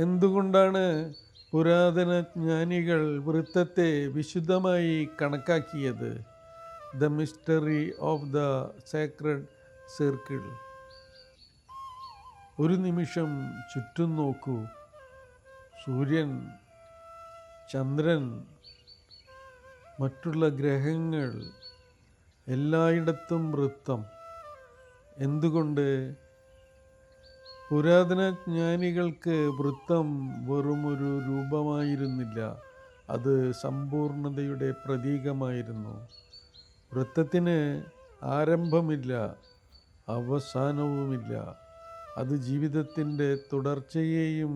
എന്തുകൊണ്ടാണ് പുരാതന ജ്ഞാനികൾ വൃത്തത്തെ വിശുദ്ധമായി കണക്കാക്കിയത്? The mystery of the sacred circle. ഒരു നിമിഷം ചുറ്റും നോക്കൂ. സൂര്യൻ, ചന്ദ്രൻ, മറ്റുള്ള ഗ്രഹങ്ങൾ, എല്ലായിടത്തും വൃത്തം. എന്തുകൊണ്ട്? പുരാതന ജ്ഞാനികൾക്ക് വൃത്തം വെറുമൊരു രൂപമായിരുന്നില്ല, അത് സമ്പൂർണതയുടെ പ്രതീകമായിരുന്നു. വൃത്തത്തിന് ആരംഭമില്ല, അവസാനവുമില്ല. അത് ജീവിതത്തിൻ്റെ തുടർച്ചയെയും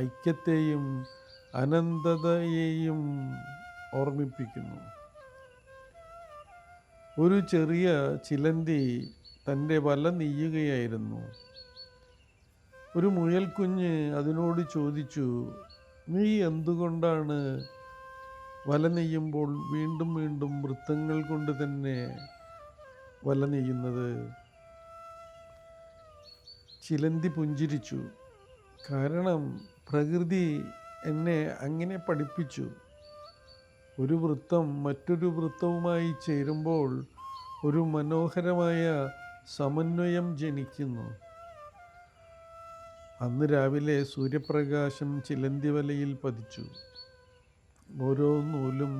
ഐക്യത്തെയും അനന്തതയെയും ഓർമ്മിപ്പിക്കുന്നു. ഒരു ചെറിയ ചിലന്തി തൻ്റെ വല നെയ്യുകയായിരുന്നു. ഒരു മുയൽക്കുഞ്ഞ് അതിനോട് ചോദിച്ചു, നീ എന്തുകൊണ്ടാണ് വല നെയ്യുമ്പോൾ വീണ്ടും വീണ്ടും വൃത്തങ്ങൾ കൊണ്ട് തന്നെ വല നെയ്യുന്നത്? ചിലന്തി പുഞ്ചിരിച്ചു. കാരണം പ്രകൃതി എന്നെ അങ്ങനെ പഠിപ്പിച്ചു. ഒരു വൃത്തം മറ്റൊരു വൃത്തവുമായി ചേരുമ്പോൾ ഒരു മനോഹരമായ സമന്വയം ജനിക്കുന്നു. അന്ന് രാവിലെ സൂര്യപ്രകാശം ചിലന്തി വലയിൽ പതിച്ചു. ഓരോ നൂലും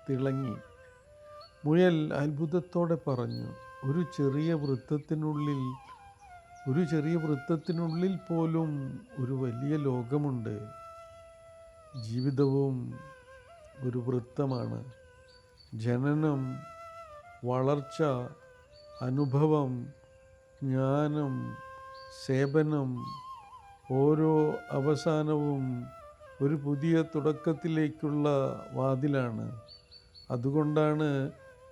തിളങ്ങി. മുയൽ അത്ഭുതത്തോടെ പറഞ്ഞു, ഒരു ചെറിയ വൃത്തത്തിനുള്ളിൽ പോലും ഒരു വലിയ ലോകമുണ്ട്. ജീവിതവും ഒരു വൃത്തമാണ്. ജനനം, വളർച്ച, അനുഭവം, ജ്ഞാനം, സേവനം, ഓരോ അവസാനവും ഒരു പുതിയ തുടക്കത്തിലേക്കുള്ള വാതിലാണ്. അതുകൊണ്ടാണ്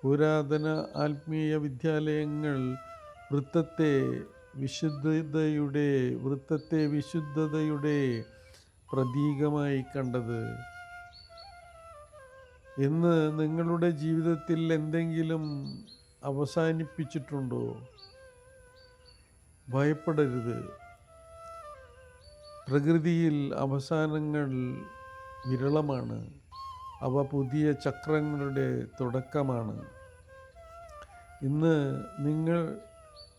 പുരാതന ആത്മീയ വിദ്യാലയങ്ങൾ വൃത്തത്തെ വിശുദ്ധതയുടെ പ്രതീകമായി കണ്ടത്. ഇന്ന് നിങ്ങളുടെ ജീവിതത്തിൽ എന്തെങ്കിലും അവസാനിപ്പിച്ചിട്ടുണ്ടോ? ഭയപ്പെടരുത്. പ്രകൃതിയിൽ അവസാനങ്ങൾ വിരളമാണ്. അവ പുതിയ ചക്രങ്ങളുടെ തുടക്കമാണ്. ഇന്ന്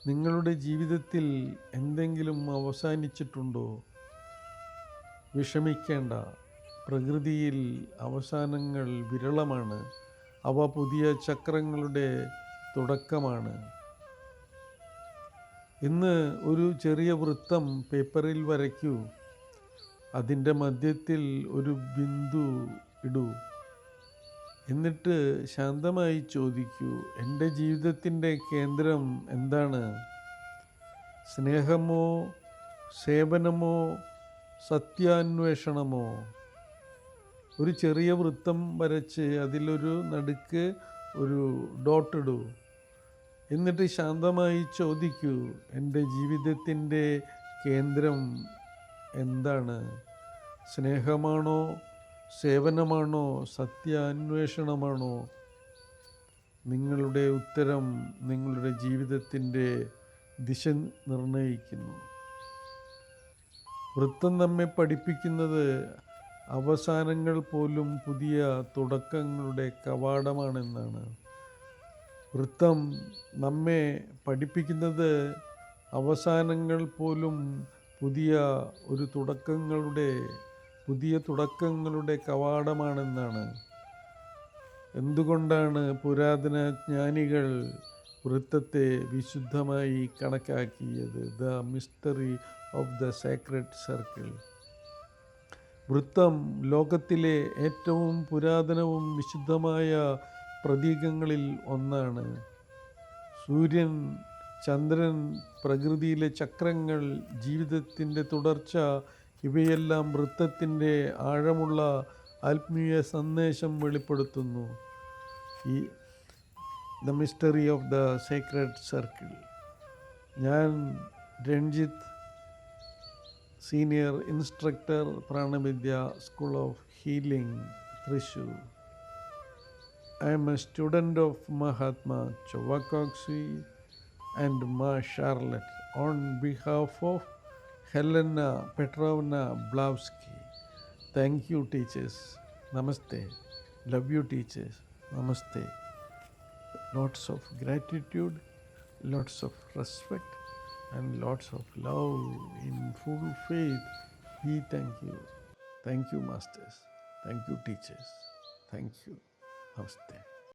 നിങ്ങളുടെ ജീവിതത്തിൽ എന്തെങ്കിലും അവസാനിച്ചിട്ടുണ്ടോ? വിഷമിക്കേണ്ട. പ്രകൃതിയിൽ അവസാനങ്ങൾ വിരളമാണ്. അവ പുതിയ ചക്രങ്ങളുടെ തുടക്കമാണ്. ഇന്ന് ഒരു ചെറിയ വൃത്തം പേപ്പറിൽ വരയ്ക്കൂ. അതിൻ്റെ മധ്യത്തിൽ ഒരു ബിന്ദു ഇടൂ. എന്നിട്ട് ശാന്തമായി ചോദിക്കൂ, എൻ്റെ ജീവിതത്തിൻ്റെ കേന്ദ്രം എന്താണ്? സ്നേഹമോ, സേവനമോ, സത്യാന്വേഷണമോ? ഒരു ചെറിയ വൃത്തം വരച്ച് അതിലൊരു നടുക്ക് ഒരു ഡോട്ട് ഇടൂ. എന്നിട്ട് ശാന്തമായി ചോദിക്കൂ, എൻ്റെ ജീവിതത്തിൻ്റെ കേന്ദ്രം എന്താണ്? സ്നേഹമാണോ, സേവനമാണോ, സത്യാന്വേഷണമാണോ? നിങ്ങളുടെ ഉത്തരം നിങ്ങളുടെ ജീവിതത്തിൻ്റെ ദിശ നിർണ്ണയിക്കുന്നു. വൃത്തം നമ്മെ പഠിപ്പിക്കുന്നത് അവസാനങ്ങൾ പോലും പുതിയ തുടക്കങ്ങളുടെ കവാടമാണെന്നാണ്. വൃത്തം നമ്മെ പഠിപ്പിക്കുന്നത് അവസാനങ്ങൾ പോലും പുതിയ തുടക്കങ്ങളുടെ കവാടമാണെന്നാണ്. എന്തുകൊണ്ടാണ് പുരാതന ജ്ഞാനികൾ വൃത്തത്തെ വിശുദ്ധമായി കണക്കാക്കിയത്? The mystery of the sacred circle. വൃത്തം ലോകത്തിലെ ഏറ്റവും പുരാതനവും വിശുദ്ധമായ പ്രതീകങ്ങളിൽ ഒന്നാണ്. സൂര്യൻ, ചന്ദ്രൻ, പ്രകൃതിയിലെ ചക്രങ്ങൾ, ജീവിതത്തിൻ്റെ തുടർച്ച, ഇവയെല്ലാം വൃത്തത്തിൻ്റെ ആഴമുള്ള ആത്മീയ സന്ദേശം വെളിപ്പെടുത്തുന്നു. The mystery of the sacred circle. ഞാൻ Ranjith, senior instructor, Pranavidya, school of healing, Thrissur. I am a student of Mahatma Chowakakshi and Ma Charlotte. On behalf of Helena Petrovna Blavsky. Thank you, teachers. Namaste. Love you, teachers. Namaste. Lots of gratitude, lots of respect, and lots of love in full faith. We thank you. Thank you, masters. Thank you, teachers. Thank you. Namaste.